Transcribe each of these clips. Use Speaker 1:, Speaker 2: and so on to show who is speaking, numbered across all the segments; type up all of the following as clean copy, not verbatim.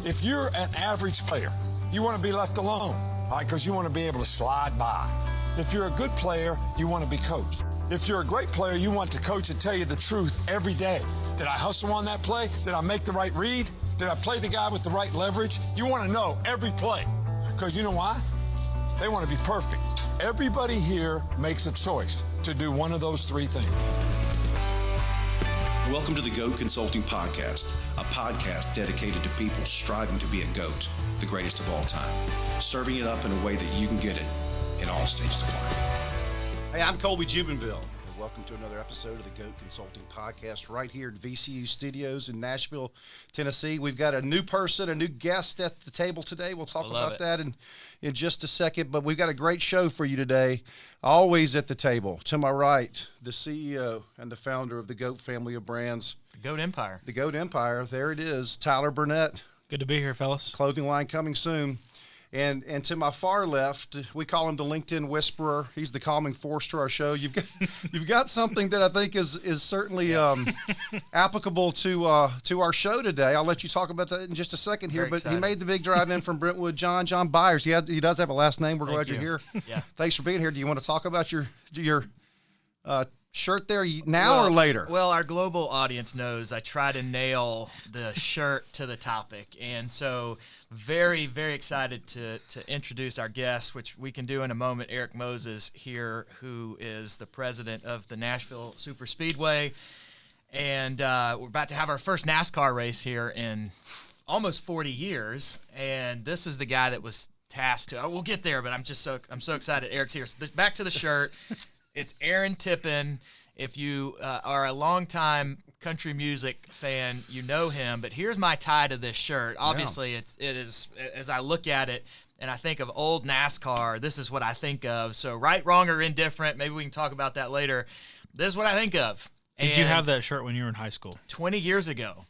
Speaker 1: If you're an average player, you want to be left alone, right? Because you want to be able to slide by. If you're a good player, you want to be coached. If you're a great player, you want the coach to tell you the truth every day. Did I hustle on that play? Did I make the right read? Did I play the guy with the right leverage? You want to know every play. Because you know why? They want to be perfect. Everybody here makes a choice to do one of those three things.
Speaker 2: Welcome to the GOAT Consulting Podcast, a podcast dedicated to people striving to be a GOAT, the greatest of all time, serving it up in a way that you can get it in all stages of life.
Speaker 3: Hey, I'm Colby Jubinville, and welcome to another episode of the GOAT Consulting Podcast right here at VCU Studios in Nashville, Tennessee. We've got a new person, a new guest at the table today. We'll talk about that in just a second, but we've got a great show for you today. Always at the table. To my right, the CEO and the founder of the GOAT family of brands.
Speaker 4: The GOAT Empire.
Speaker 3: The GOAT Empire. There it is. Tyler Burnett.
Speaker 5: Good to be here, fellas.
Speaker 3: Clothing line coming soon. And to my far left, we call him the LinkedIn Whisperer. He's the calming force to our show. You've got something that I think is certainly applicable to our show today. I'll let you talk about that in just a second here.
Speaker 4: Very
Speaker 3: but
Speaker 4: excited.
Speaker 3: He made the big drive in from Brentwood. John Byers. He does have a last name. We're glad you're here.
Speaker 4: Yeah.
Speaker 3: Thanks for being here. Do you want to talk about your shirt there now or later?
Speaker 4: Well, our global audience knows I try to nail the shirt to the topic. And so very, very excited to introduce our guest, which we can do in a moment, Erik Moses here, who is the president of the Nashville Superspeedway. And we're about to have our first NASCAR race here in almost 40 years. And this is the guy that was tasked to, we'll get there, but I'm so excited Erik's here. So back to the shirt. It's Aaron Tippin. If you are a longtime country music fan, you know him. But here's my tie to this shirt. Obviously, it is, as I look at it and I think of old NASCAR, this is what I think of. So right, wrong, or indifferent, maybe we can talk about that later. This is what I think of.
Speaker 5: Did you have that shirt when you were in high school?
Speaker 4: 20 years ago,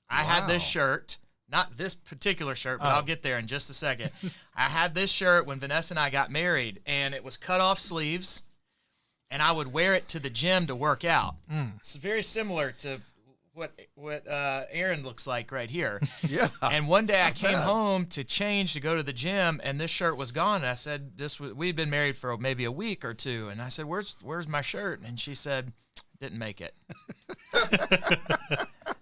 Speaker 4: I had this shirt. Not this particular shirt, but I'll get there in just a second. I had this shirt when Vanessa and I got married, and it was cut off sleeves. And I would wear it to the gym to work out. It's very similar to what Aaron looks like right here.
Speaker 3: Yeah.
Speaker 4: And one day I came home to change to go to the gym, and this shirt was gone. And I said, we'd been married for maybe a week or two, and I said, "Where's my shirt?" And she said, "Didn't make it."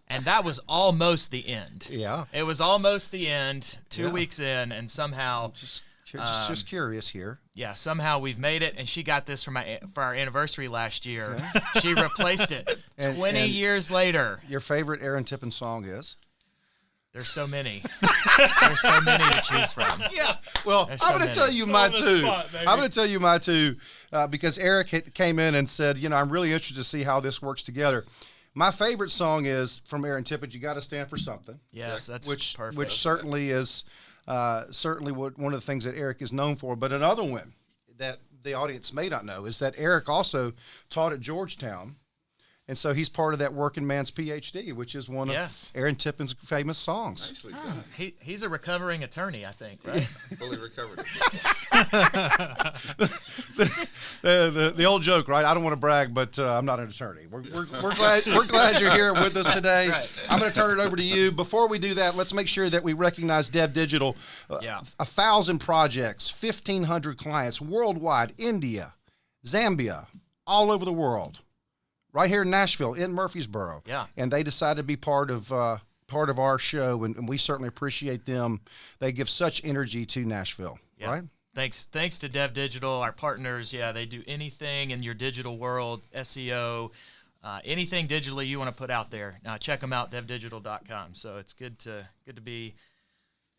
Speaker 4: And that was almost the end.
Speaker 3: Yeah.
Speaker 4: It was almost the end. 2 weeks in, and somehow.
Speaker 3: Just curious here.
Speaker 4: Yeah, somehow we've made it, and she got this for our anniversary last year. She replaced it 20 years later.
Speaker 3: Your favorite Aaron Tippin song is?
Speaker 4: There's so many. There's so many to choose from.
Speaker 3: Yeah. Well, I'm going to tell you mine too. I'm going to tell you mine too because Erik came in and said, I'm really interested to see how this works together. My favorite song is from Aaron Tippin, "You Got to Stand for Something."
Speaker 4: Yes, that's perfect.
Speaker 3: Which certainly is one of the things that Erik is known for. But another one that the audience may not know is that Erik also taught at Georgetown. And so he's part of that working man's PhD, which is one of Aaron Tippin's famous songs.
Speaker 6: Nicely done.
Speaker 4: He's a recovering attorney, I think, right?
Speaker 6: Fully recovered.
Speaker 3: The old joke, right? I don't want to brag, but I'm not an attorney. We're glad you're here with us today.
Speaker 4: Right.
Speaker 3: I'm going to turn it over to you. Before we do that, let's make sure that we recognize Dev Digital. 1,000 projects, 1,500 clients worldwide, India, Zambia, all over the world. Right here in Nashville, in Murfreesboro.
Speaker 4: Yeah.
Speaker 3: And they decided to be part of our show, and we certainly appreciate them. They give such energy to Nashville, right?
Speaker 4: Thanks to Dev Digital, our partners. Yeah, they do anything in your digital world, SEO, anything digitally you want to put out there. Check them out, devdigital.com. So it's good to be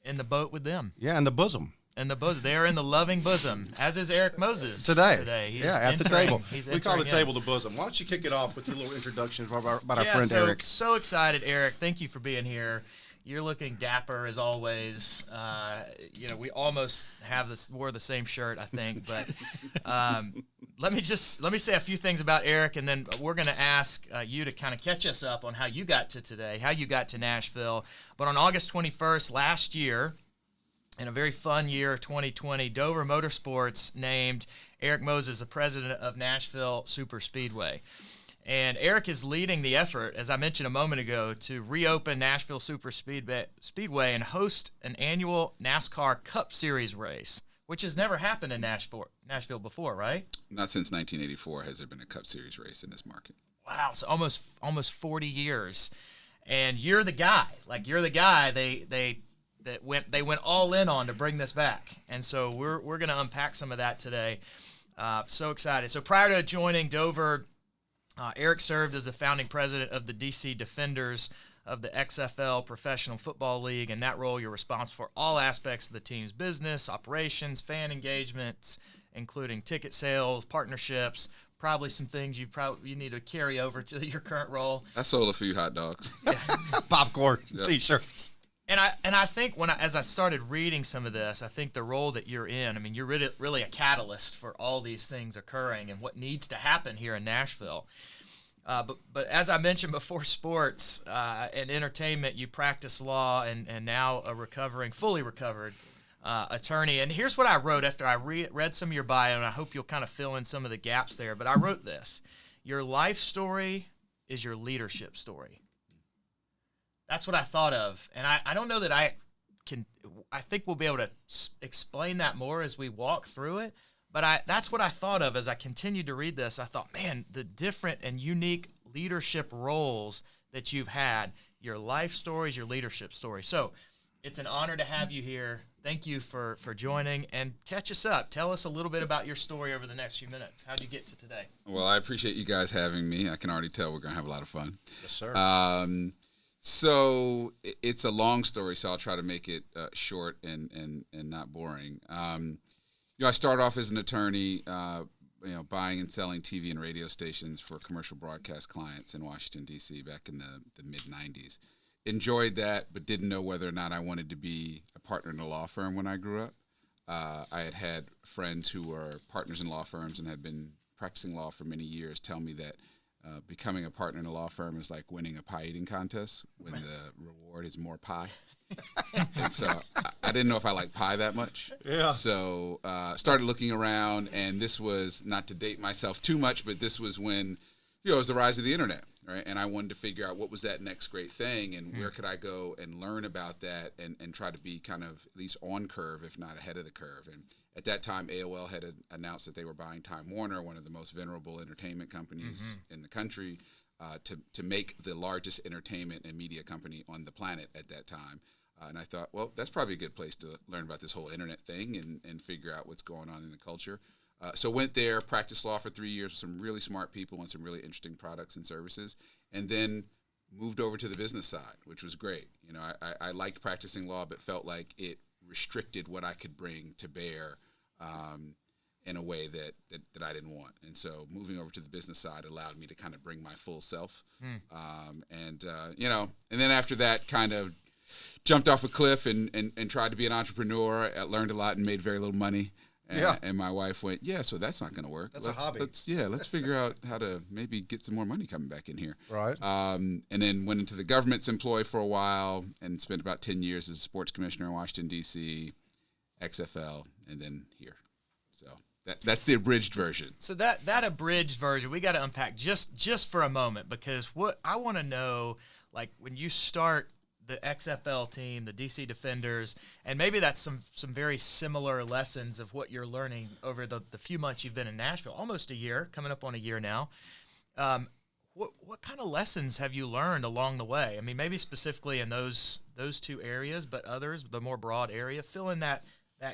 Speaker 4: in the boat with them.
Speaker 3: Yeah, in the bosom.
Speaker 4: In the bosom. They are in the loving bosom, as is Erik Moses
Speaker 3: today.
Speaker 4: He's
Speaker 3: at the table.
Speaker 4: We
Speaker 3: call the table the bosom. Why don't you kick it off with your little introduction about our friend Erik?
Speaker 4: So excited, Erik. Thank you for being here. You're looking dapper as always. We almost wore the same shirt, I think. But let me say a few things about Erik, and then we're going to ask you to kind of catch us up on how you got to today, how you got to Nashville. But on August 21st last year, in a very fun year, 2020, Dover Motorsports named Erik Moses the president of Nashville Superspeedway. And Erik is leading the effort, as I mentioned a moment ago, to reopen Nashville Superspeedway and host an annual NASCAR Cup Series race, which has never happened in Nashville before, right?
Speaker 6: Not since 1984 has there been a Cup Series race in this market.
Speaker 4: Wow, so almost 40 years. And you're the guy. Like, you're the guy they went all in on to bring this back. And so we're going to unpack some of that today. So excited. So prior to joining Dover, Erik served as the founding president of the DC Defenders of the XFL Professional Football League. In that role, you're responsible for all aspects of the team's business, operations, fan engagements, including ticket sales, partnerships, probably some things you need to carry over to your current role.
Speaker 6: I sold a few hot dogs.
Speaker 3: Popcorn, T-shirts.
Speaker 4: And I think as I started reading some of this, I think the role that you're in, I mean, you're really a catalyst for all these things occurring and what needs to happen here in Nashville. But as I mentioned before, sports and entertainment, you practice law and now a fully recovered attorney. And here's what I wrote after I read some of your bio, and I hope you'll kind of fill in some of the gaps there. But I wrote this: your life story is your leadership story. That's what I thought of, and I don't know that I think we'll be able to explain that more as we walk through it, but that's what I thought of as I continued to read this. I thought, man, the different and unique leadership roles that you've had, your life stories, your leadership story. So it's an honor to have you here. Thank you for joining, and catch us up. Tell us a little bit about your story over the next few minutes. How'd you get to today?
Speaker 6: Well, I appreciate you guys having me. I can already tell we're going to have a lot of fun.
Speaker 3: Yes, sir.
Speaker 6: So it's a long story, so I'll try to make it short and not boring. I started off as an attorney, buying and selling TV and radio stations for commercial broadcast clients in Washington, D.C. back in the mid-'90s. Enjoyed that, but didn't know whether or not I wanted to be a partner in a law firm when I grew up. I had friends who were partners in law firms and had been practicing law for many years tell me that becoming a partner in a law firm is like winning a pie eating contest when the reward is more pie. And so I didn't know if I liked pie that much.
Speaker 3: Yeah.
Speaker 6: So started looking around, and this was, not to date myself too much, but this was when, it was the rise of the internet, right? And I wanted to figure out what was that next great thing and where could I go and learn about that and try to be kind of at least on curve, if not ahead of the curve. And at that time, AOL had announced that they were buying Time Warner, one of the most venerable entertainment companies in the country, to make the largest entertainment and media company on the planet at that time. And I thought, well, that's probably a good place to learn about this whole internet thing and figure out what's going on in the culture. So went there, practiced law for 3 years with some really smart people and some really interesting products and services, and then moved over to the business side, which was great. I liked practicing law, but felt like it restricted what I could bring to bear in a way that I didn't want. And so moving over to the business side allowed me to kind of bring my full self. And then after that kind of jumped off a cliff and tried to be an entrepreneur. I learned a lot and made very little money. And my wife went, so that's not going to work.
Speaker 3: That's a hobby.
Speaker 6: Let's figure out how to maybe get some more money coming back in here.
Speaker 3: Right.
Speaker 6: And then went into the government's employ for a while and spent about 10 years as a sports commissioner in Washington, D.C., XFL, and then here. So that's the abridged version.
Speaker 4: So that abridged version, we got to unpack just for a moment, because what I want to know, like when you start the XFL team, the DC Defenders, and maybe that's some very similar lessons of what you're learning over the few months you've been in Nashville, almost a year, coming up on a year now. What kind of lessons have you learned along the way? I mean, maybe specifically in those two areas, but others, the more broad area, fill in that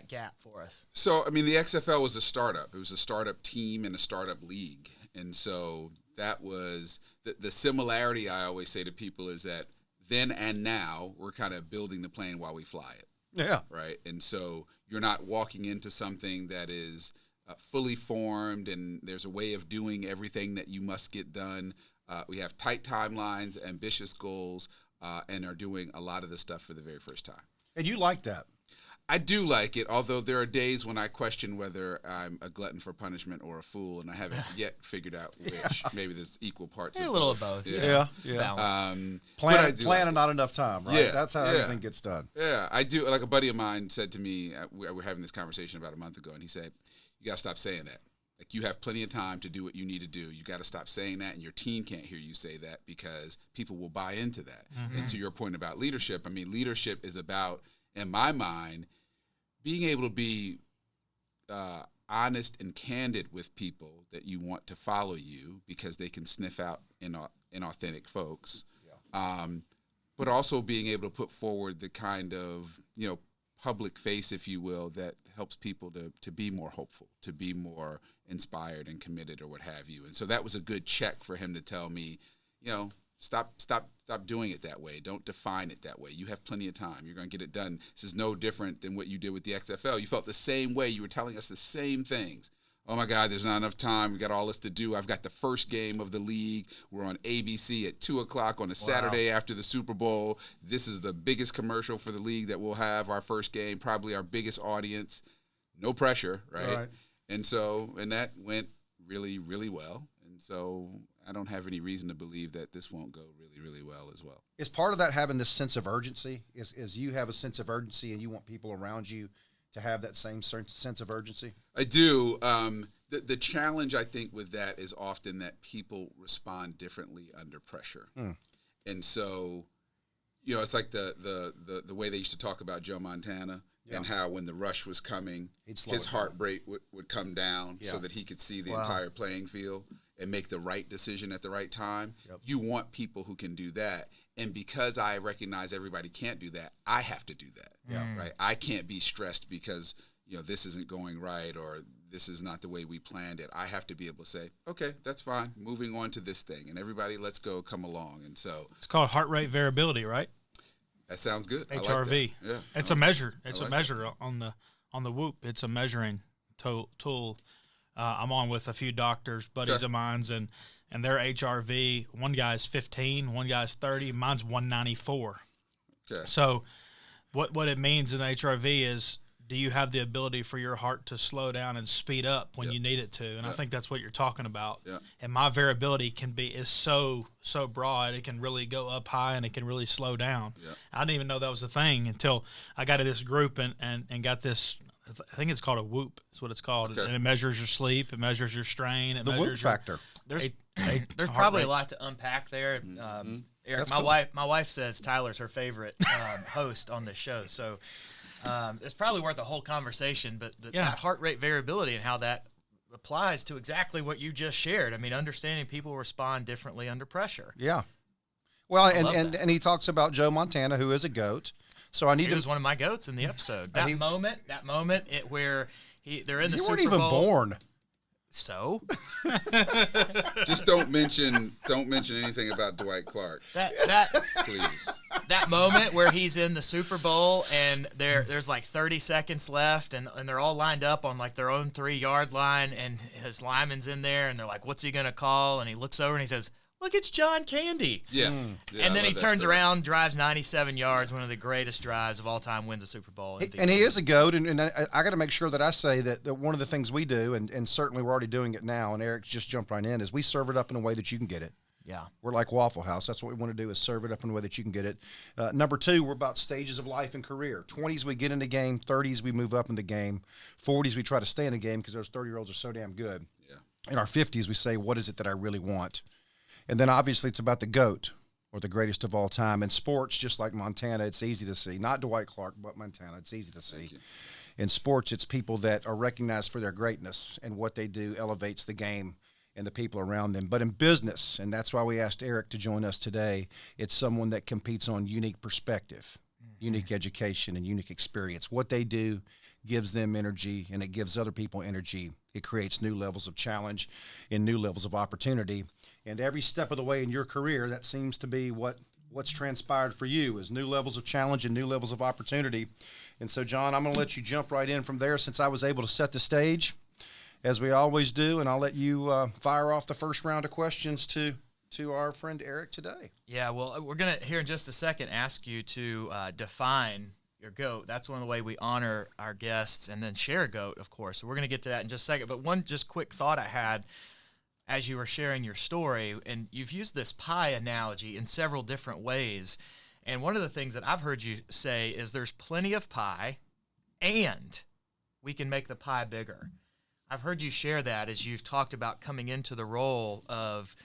Speaker 4: gap for us.
Speaker 6: So, I mean, the XFL was a startup. It was a startup team and a startup league. And so that was the similarity I always say to people is that then and now we're kind of building the plane while we fly it.
Speaker 3: Yeah.
Speaker 6: Right. And so you're not walking into something that is fully formed and there's a way of doing everything that you must get done. We have tight timelines, ambitious goals, and are doing a lot of this stuff for the very first time.
Speaker 3: And you like that?
Speaker 6: I do like it, although there are days when I question whether I'm a glutton for punishment or a fool, and I haven't yet figured out which. Maybe there's equal parts of
Speaker 4: a little of both.
Speaker 3: Yeah.
Speaker 4: Balance.
Speaker 3: Plan and not enough time, right?
Speaker 6: Yeah,
Speaker 3: That's how everything gets done.
Speaker 6: Yeah, I do. Like a buddy of mine said to me, we were having this conversation about a month ago, and he said, "You got to stop saying that." Like, you have plenty of time to do what you need to do. You got to stop saying that, and your team can't hear you say that because people will buy into that. And to your point about leadership, I mean, leadership is about, in my mind, being able to be honest and candid with people that you want to follow you because they can sniff out inauthentic folks. But also being able to put forward the kind of, public face, if you will, that helps people to be more hopeful, to be more inspired and committed or what have you. And so that was a good check for him to tell me, stop doing it that way. Don't define it that way. You have plenty of time. You're going to get it done. This is no different than what you did with the XFL. You felt the same way. You were telling us the same things. Oh, my God, there's not enough time. We got all this to do. I've got the first game of the league. We're on ABC at 2 o'clock on a Saturday after the Super Bowl. This is the biggest commercial for the league that we'll have, our first game, probably our biggest audience. No pressure, right? And that went really, really well. And so I don't have any reason to believe that this won't go really, really well as well.
Speaker 3: Is part of that having this sense of urgency? Is you have a sense of urgency and you want people around you to have that same sense of urgency?
Speaker 6: I do. The challenge, I think, with that is often that people respond differently under pressure. And so, it's like the way they used to talk about Joe Montana and how when the rush was coming, his heart rate would come down so that he could see the entire playing field and make the right decision at the right time. You want people who can do that. And because I recognize everybody can't do that, I have to do that, right? I can't be stressed because, this isn't going right or this is not the way we planned it. I have to be able to say, okay, that's fine. Moving on to this thing. And everybody, let's go, come along. And so
Speaker 5: it's called heart rate variability, right?
Speaker 6: That sounds good.
Speaker 5: HRV.
Speaker 6: I like that. Yeah,
Speaker 5: it's a measure. It's a measure on the Whoop. It's a measuring tool. I'm on with a few doctors, buddies of mine's, and their HRV, one guy's 15, one guy's 30, mine's 194.
Speaker 6: Okay.
Speaker 5: So what it means in HRV is, do you have the ability for your heart to slow down and speed up when you need it to? And I think that's what you're talking about. And my variability is so broad. It can really go up high and it can really slow down. I didn't even know that was a thing until I got to this group and got this. I think it's called a Whoop. Is what it's called. And it measures your sleep. It measures your strain. It measures
Speaker 3: Whoop factor.
Speaker 4: There's probably a lot to unpack there. Eric, my wife says Tyler's her favorite host on this show. So it's probably worth a whole conversation. But that heart rate variability and how that applies to exactly what you just shared. I mean, understanding people respond differently under pressure.
Speaker 3: Yeah. Well, and he talks about Joe Montana, who is a GOAT. So I need
Speaker 4: he was one of my goats in the episode. That moment, where they're in the Super Bowl.
Speaker 3: You weren't even born.
Speaker 4: So,
Speaker 6: just don't mention anything about Dwight Clark. Please.
Speaker 4: That moment where he's in the Super Bowl and there's like 30 seconds left and they're all lined up on like their own 3-yard line and his lineman's in there and they're like, "What's he gonna call?" And he looks over and he says, "Look, it's John Candy."
Speaker 6: Yeah.
Speaker 4: And then he turns around, drives 97 yards, one of the greatest drives of all time, wins the Super Bowl.
Speaker 3: And he is a GOAT, and I got to make sure that I say that one of the things we do, and certainly we're already doing it now, and Eric's just jumped right in, is we serve it up in a way that you can get it.
Speaker 4: Yeah.
Speaker 3: We're like Waffle House. That's what we want to do, is serve it up in a way that you can get it. Number 2, we're about stages of life and career. 20s, we get in the game. 30s, we move up in the game. 40s, we try to stay in the game because those 30-year-olds are so damn good.
Speaker 6: Yeah.
Speaker 3: In our 50s, we say, what is it that I really want? And then obviously it's about the GOAT, or the greatest of all time. In sports, just like Montana, it's easy to see. Not Dwight Clark, but Montana. It's easy to see. In sports, it's people that are recognized for their greatness, and what they do elevates the game and the people around them. But in business, and that's why we asked Erik to join us today, it's someone that competes on unique perspective, unique education, and unique experience. What they do gives them energy, and it gives other people energy. It creates new levels of challenge and new levels of opportunity. And every step of the way in your career, that seems to be what's transpired for you, is new levels of challenge and new levels of opportunity. And so, John, I'm going to let you jump right in from there, since I was able to set the stage, as we always do, and I'll let you fire off the first round of questions to our friend Erik today.
Speaker 4: Yeah, well, we're going to, here in just a second, ask you to define your GOAT. That's one of the way we honor our guests, and then share a GOAT, of course. So we're going to get to that in just a second. But one just quick thought I had as you were sharing your story, and you've used this pie analogy in several different ways. And one of the things that I've heard you say is there's plenty of pie, and we can make the pie bigger. I've heard you share that as you've talked about coming into the role of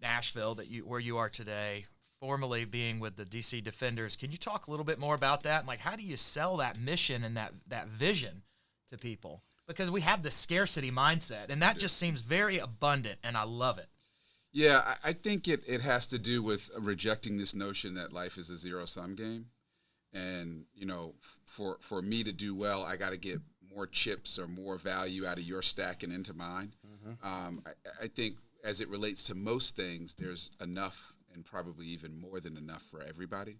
Speaker 4: Nashville, where you are today, formerly being with the DC Defenders. Can you talk a little bit more about that? Like, how do you sell that mission and that vision to people? Because we have the scarcity mindset, and that just seems very abundant, and I love it.
Speaker 6: Yeah, I think it has to do with rejecting this notion that life is a zero-sum game. And, you know, for me to do well, I got to get more chips or more value out of your stack and into mine. I think as it relates to most things, there's enough and probably even more than enough for everybody.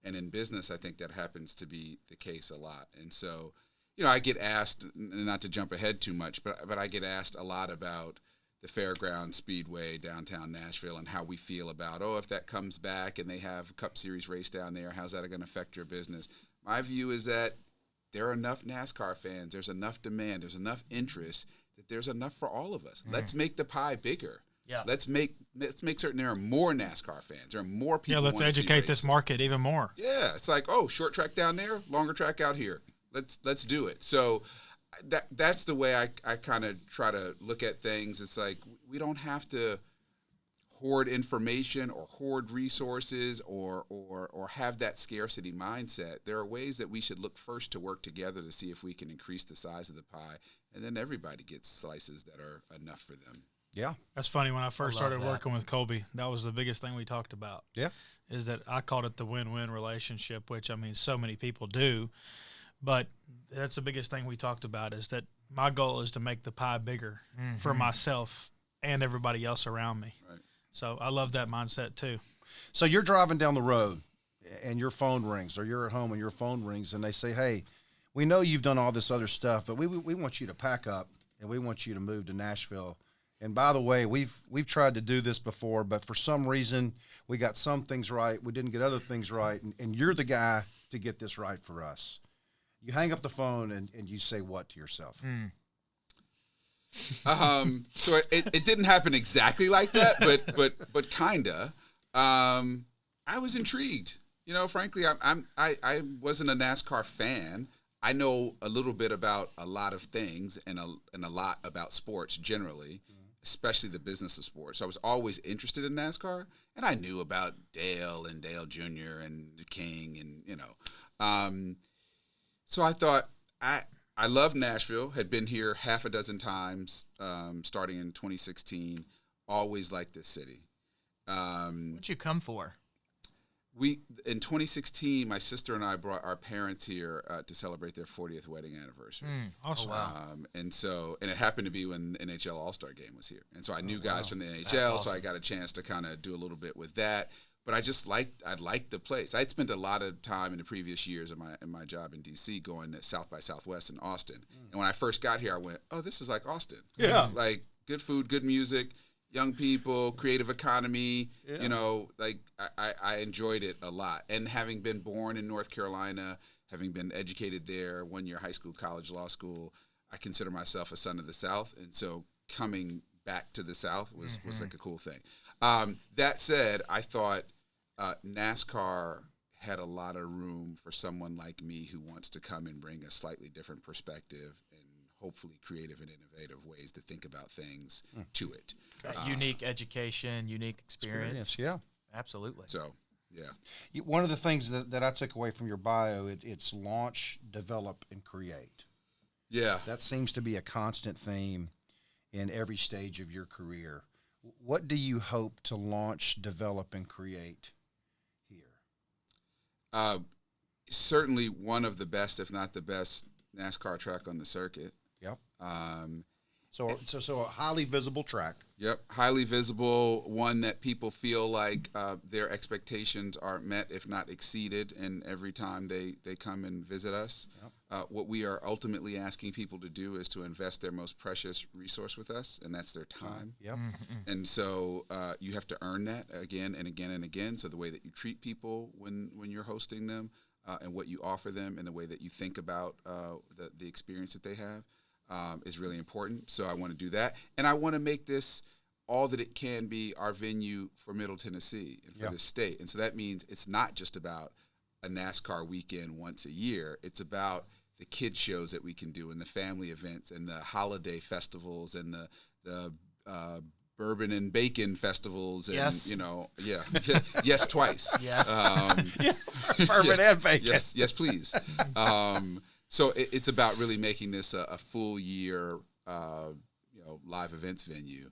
Speaker 6: And in business, I think that happens to be the case a lot. And so, you know, I get asked, not to jump ahead too much, but I get asked a lot about the Fairground Speedway downtown Nashville and how we feel about, if that comes back and they have a Cup Series race down there, how's that going to affect your business? My view is that there are enough NASCAR fans, there's enough demand, there's enough interest that there's enough for all of us. Let's make the pie bigger.
Speaker 4: Yeah.
Speaker 6: Let's make certain there are more NASCAR fans. There are more people.
Speaker 5: Yeah, let's educate this market even more.
Speaker 6: Yeah, it's like, short track down there, longer track out here. Let's do it. So that's the way I kind of try to look at things. It's like we don't have to hoard information or hoard resources or have that scarcity mindset. There are ways that we should look first to work together to see if we can increase the size of the pie, and then everybody gets slices that are enough for them.
Speaker 3: Yeah.
Speaker 5: That's funny. When I first started
Speaker 4: that.
Speaker 5: working with Colby, that was the biggest thing we talked about.
Speaker 3: Yeah.
Speaker 5: Is that I called it the win-win relationship, which, I mean, so many people do. But that's the biggest thing we talked about, is that my goal is to make the pie bigger for myself and everybody else around me.
Speaker 6: Right.
Speaker 5: So I love that mindset too.
Speaker 3: So you're driving down the road and your phone rings, or you're at home and your phone rings and they say, hey, we know you've done all this other stuff, but we want you to pack up and we want you to move to Nashville. And by the way, we've tried to do this before, but for some reason we got some things right, we didn't get other things right, and you're the guy to get this right for us. You hang up the phone and you say what to yourself?
Speaker 6: So it didn't happen exactly like that, but kinda. I was intrigued. You know, frankly, I wasn't a NASCAR fan. I know a little bit about a lot of things and a lot about sports generally, especially the business of sports. So I was always interested in NASCAR, and I knew about Dale and Dale Jr. and King, and you know. So I thought, I love Nashville, had been here half a dozen times, starting in 2016, always liked this city.
Speaker 4: What'd you come for?
Speaker 6: In 2016, my sister and I brought our parents here to celebrate their 40th wedding anniversary.
Speaker 5: Awesome.
Speaker 4: Oh, wow.
Speaker 6: And it happened to be when the NHL All-Star Game was here. And so I knew guys from the NHL, so I got a chance to kind of do a little bit with that. But I liked the place. I'd spent a lot of time in the previous years in my job in D.C. going to South by Southwest in Austin. And when I first got here, I went, this is like Austin.
Speaker 3: Yeah.
Speaker 6: Like good food, good music, young people, creative economy.
Speaker 3: Yeah.
Speaker 6: You know, like I enjoyed it a lot. And having been born in North Carolina, having been educated there, 1 year high school, college, law school, I consider myself a son of the South. And so coming back to the South was like a cool thing. That said, I thought NASCAR had a lot of room for someone like me who wants to come and bring a slightly different perspective and hopefully creative and innovative ways to think about things to it.
Speaker 4: Unique education, unique experience.
Speaker 3: Yeah.
Speaker 4: Absolutely.
Speaker 6: So, yeah.
Speaker 3: One of the things that I took away from your bio, it's launch, develop, and create.
Speaker 6: Yeah.
Speaker 3: That seems to be a constant theme in every stage of your career. What do you hope to launch, develop, and create here?
Speaker 6: Certainly one of the best, if not the best, NASCAR track on the circuit.
Speaker 3: Yep. So a highly visible track.
Speaker 6: Yep, highly visible, one that people feel like their expectations are met, if not exceeded, and every time they come and visit us.
Speaker 3: Yep.
Speaker 6: What we are ultimately asking people to do is to invest their most precious resource with us, and that's their time.
Speaker 3: Yep.
Speaker 6: And so you have to earn that again and again and again. So the way that you treat people when you're hosting them and what you offer them and the way that you think about the experience that they have is really important. So I want to do that. And I want to make this all that it can be our venue for Middle Tennessee and for the state. And so that means it's not just about a NASCAR weekend once a year. It's about the kid shows that we can do, and the family events, and the holiday festivals, and the bourbon and bacon festivals, and
Speaker 4: Yes.
Speaker 6: yes, twice.
Speaker 4: Yes.
Speaker 3: Bourbon and bacon.
Speaker 6: Yes, please. So it's about really making this a full year, live events venue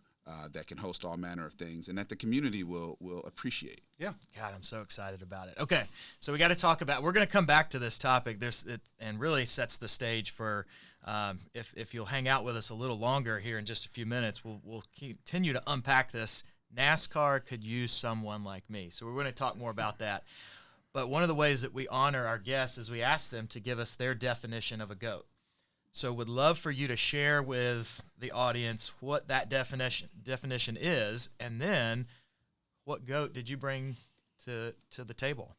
Speaker 6: that can host all manner of things, and that the community will appreciate.
Speaker 3: Yeah.
Speaker 4: God, I'm so excited about it. Okay, so we got to talk about. We're going to come back to this topic. And really sets the stage for. If you'll hang out with us a little longer here in just a few minutes, we'll continue to unpack this. NASCAR could use someone like me, so we're going to talk more about that. But one of the ways that we honor our guests is we ask them to give us their definition of a GOAT. So would love for you to share with the audience what that definition is, and then what GOAT did you bring to the table?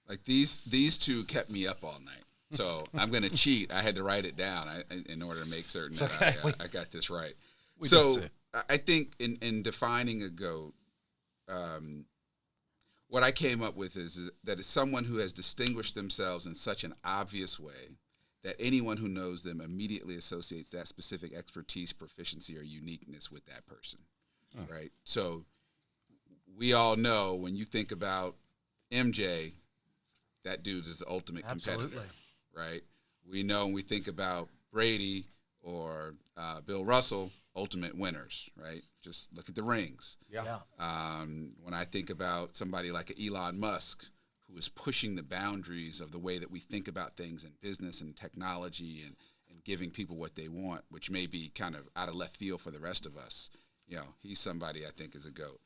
Speaker 6: Like these two kept me up all night. So I'm going to cheat. I had to write it down in order to make certain that I got this right. So I think in defining a GOAT, what I came up with is that it's someone who has distinguished themselves in such an obvious way that anyone who knows them immediately associates that specific expertise, proficiency, or uniqueness with that person, right? So we all know when you think about MJ, that dude is the ultimate competitor, right? We know when we think about Brady or Bill Russell, ultimate winners, right? Just look at the rings.
Speaker 3: Yeah.
Speaker 6: When I think about somebody like Elon Musk, who is pushing the boundaries of the way that we think about things in business and technology and giving people what they want, which may be kind of out of left field for the rest of us. He's somebody I think is a GOAT.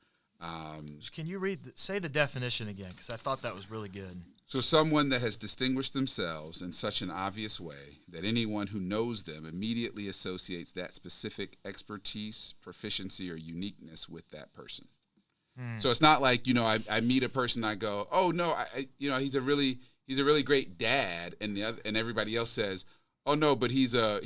Speaker 4: Can you say the definition again? Because I thought that was really good.
Speaker 6: So someone that has distinguished themselves in such an obvious way that anyone who knows them immediately associates that specific expertise, proficiency, or uniqueness with that person. So it's not like, I meet a person, I go, oh no, he's a really great dad, and everybody else says, oh no, but he's a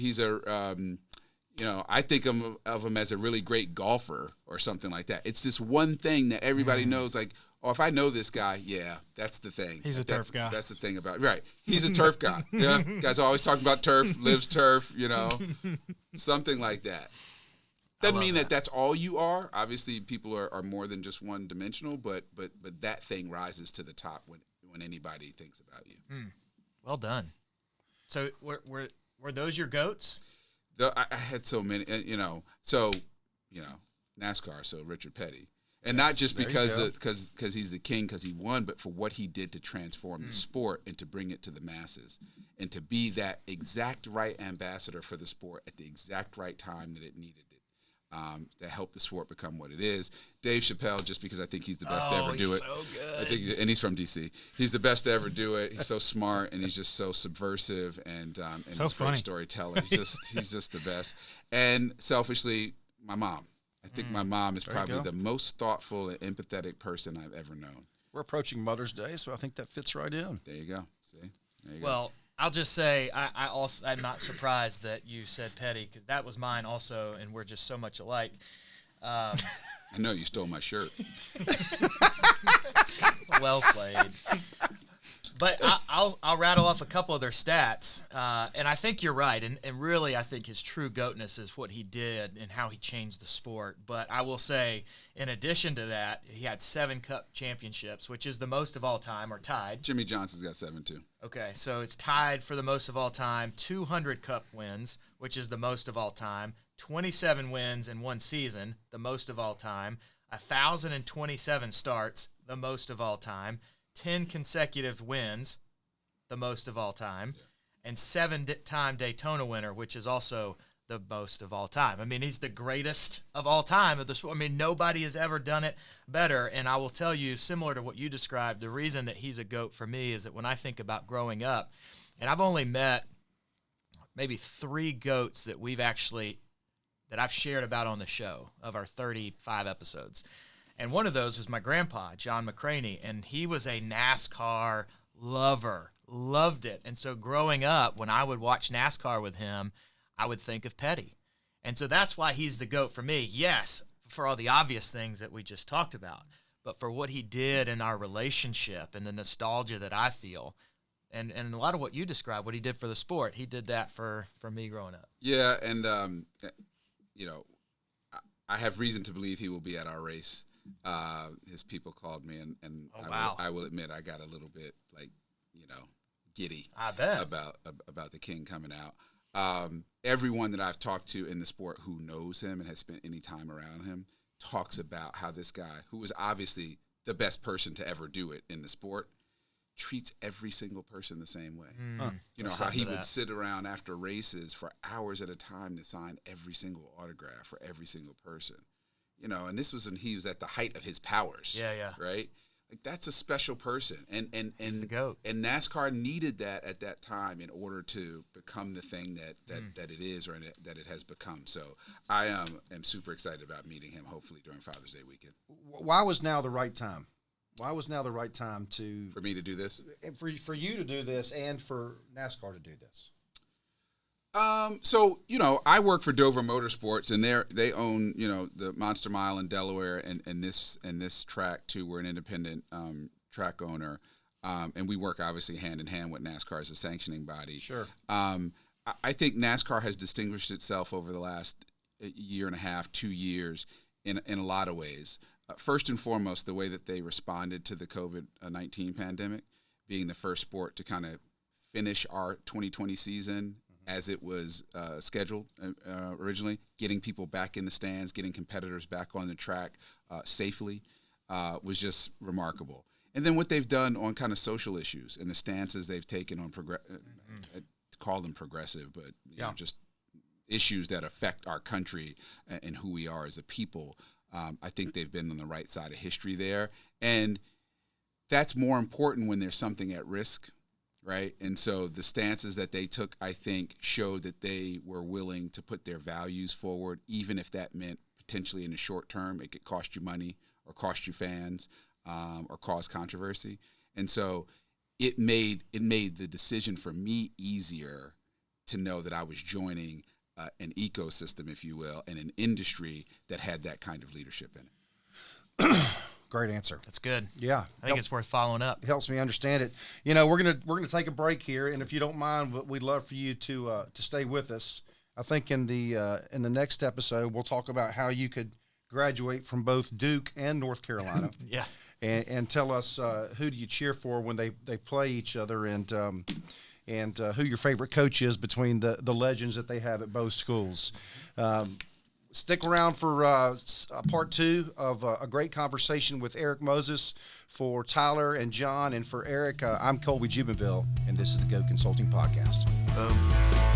Speaker 6: I think of him as a really great golfer or something like that. It's this one thing that everybody knows, like, oh, if I know this guy, yeah, that's the thing.
Speaker 5: He's a turf guy.
Speaker 6: That's the thing about right. He's a turf guy. Yeah, guys always talking about turf, lives turf, something like that. Doesn't mean that that's all you are. Obviously, people are more than just one dimensional, but that thing rises to the top when anybody thinks about you.
Speaker 4: Well done. So were those your GOATs?
Speaker 6: I had so many, NASCAR, so Richard Petty. And not just because he's the king because he won, but for what he did to transform the sport and to bring it to the masses and to be that exact right ambassador for the sport at the exact right time that it needed it. That helped the sport become what it is. Dave Chappelle, just because I think he's the best to ever do it.
Speaker 4: So good.
Speaker 6: I think, and he's from DC. He's the best to ever do it. He's so smart and he's just so subversive and
Speaker 5: so
Speaker 6: he's
Speaker 5: funny.
Speaker 6: great storyteller. He's just the best. And selfishly, my mom. I think my mom is probably the most thoughtful and empathetic person I've ever known.
Speaker 3: We're approaching Mother's Day, so I think that fits right in.
Speaker 6: There you go. See? There you go.
Speaker 4: Well, I'll just say I'm not surprised that you said Petty because that was mine also, and we're just so much alike.
Speaker 6: I know you stole my shirt.
Speaker 4: Well played. But I'll rattle off a couple of their stats, and I think you're right. And really, I think his true goatness is what he did and how he changed the sport. But I will say, in addition to that, he had 7 Cup championships, which is the most of all time, or tied.
Speaker 6: Jimmy Johnson's got 7 too.
Speaker 4: Okay, so it's tied for the most of all time. 200 Cup wins, which is the most of all time. 27 wins in one season, the most of all time. 1,027 starts, the most of all time. 10 consecutive wins, the most of all time, and 7-time Daytona winner, which is also the most of all time. I mean, he's the greatest of all time of the sport. I mean, nobody has ever done it better. And I will tell you, similar to what you described, the reason that he's a GOAT for me is that when I think about growing up, and I've only met maybe 3 GOATs that I've shared about on the show of our 35 episodes. And one of those was my grandpa, John McCraney, and he was a NASCAR lover, loved it. And so growing up, when I would watch NASCAR with him, I would think of Petty. And so that's why he's the GOAT for me. Yes, for all the obvious things that we just talked about, but for what he did in our relationship and the nostalgia that I feel, And a lot of what you described, what he did for the sport, he did that for me growing up.
Speaker 6: Yeah, and you know, I have reason to believe he will be at our race. His people called me, and
Speaker 4: Oh, wow.
Speaker 6: I will admit I got a little bit giddy.
Speaker 4: I bet.
Speaker 6: about the King coming out. Everyone that I've talked to in the sport who knows him and has spent any time around him talks about how this guy, who was obviously the best person to ever do it in the sport, treats every single person the same way. You know, how he would sit around after races for hours at a time to sign every single autograph for every single person. You know, and this was when he was at the height of his powers.
Speaker 4: Yeah.
Speaker 6: Right? Like, that's a special person. And
Speaker 4: He's the GOAT.
Speaker 6: And NASCAR needed that at that time in order to become the thing that it is, or that it has become. So I am super excited about meeting him, hopefully during Father's Day weekend.
Speaker 3: Why was now the right time? Why was now the right time
Speaker 6: For me to do this?
Speaker 3: for you to do this and for NASCAR to do this?
Speaker 6: So, you know, I work for Dover Motorsports, and they own, you know, the Monster Mile in Delaware and this track too. We're an independent track owner, and we work obviously hand in hand with NASCAR as a sanctioning body.
Speaker 3: Sure.
Speaker 6: I think NASCAR has distinguished itself over the last year and a half, 2 years in a lot of ways. First and foremost, the way that they responded to the COVID-19 pandemic, being the first sport to kind of finish our 2020 season as it was scheduled originally, getting people back in the stands, getting competitors back on the track safely, was just remarkable. And then what they've done on kind of social issues and the stances they've taken on call them progressive, but you know, just issues that affect our country and who we are as a people. I think they've been on the right side of history there. And that's more important when there's something at risk, right? And so the stances that they took, I think, showed that they were willing to put their values forward, even if that meant potentially in the short term it could cost you money or cost you fans or cause controversy. And so it made the decision for me easier to know that I was joining an ecosystem, if you will, and an industry that had that kind of leadership in it.
Speaker 3: Great answer.
Speaker 4: That's good.
Speaker 3: Yeah,
Speaker 4: I think it's worth following up.
Speaker 3: It helps me understand it. You know, we're gonna take a break here, and if you don't mind, we'd love for you to stay with us. I think in the next episode we'll talk about how you could graduate from both Duke and North Carolina.
Speaker 4: Yeah.
Speaker 3: And tell us who do you cheer for when they play each other, and who your favorite coach is between the legends that they have at both schools. Stick around for part 2 of a great conversation with Erik Moses. For Tyler and John and for Erik, I'm Colby Jubenville, and this is the Go Consulting Podcast.
Speaker 4: Boom.